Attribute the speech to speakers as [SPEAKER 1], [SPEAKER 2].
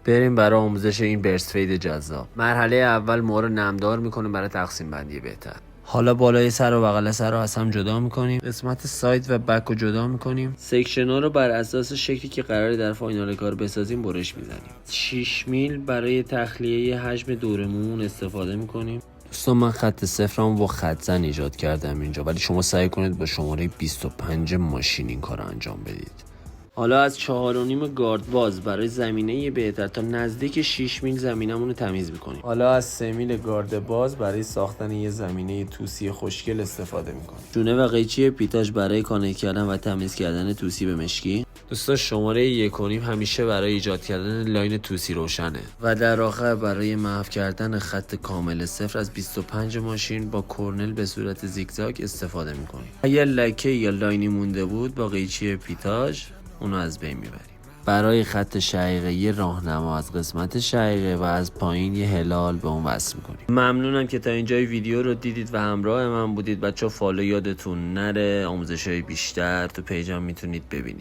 [SPEAKER 1] بریم برای آموزش این برست فید جذاب. مرحله اول ما رو نمدار میکنیم برای تقسیم بندی بهتر. حالا بالای سر و بغل سر رو از هم جدا میکنیم. قسمت ساید و بک رو جدا میکنیم. سکشن ها رو بر اساس شکلی که قراره در فاینال کار بسازیم برش میزنیم. 6 میل برای تخلیه حجم دورمون استفاده میکنیم. دوستان من خط صفرم با خط زن ایجاد کردم اینجا، ولی شما سعی کنید با شماره 25 ماشین این کار رو انجام بدید. حالا از 4.5 گارد باز برای زمینه بهتر تا نزدیک 6 میل زمینمون رو تمیز میکنیم. حالا از 3 میل گارد باز برای ساختن یه زمینه توسی خوشگل استفاده میکنیم. جونه و قیچی پیتاژ برای کانکت کردن و تمیز کردن توسی به مشکی. دوستا شماره 1.5 همیشه برای ایجاد کردن لاین توسی روشنه. و در آخر برای محو کردن خط کامل صفر از 25 ماشین با کورنل به صورت زیگزاگ استفاده میکنیم. اگر لکه یا لاینی مونده بود با قیچی پیتاژ اونو از بین میبریم. برای خط شقیقه یه راهنما از قسمت شقیقه و از پایین یه هلال به اون وصل میکنیم. ممنونم که تا اینجای ویدیو رو دیدید و همراه من بودید. بچه‌ها فالو یادتون نره. آموزش‌های بیشتر تو پیجم میتونید ببینید.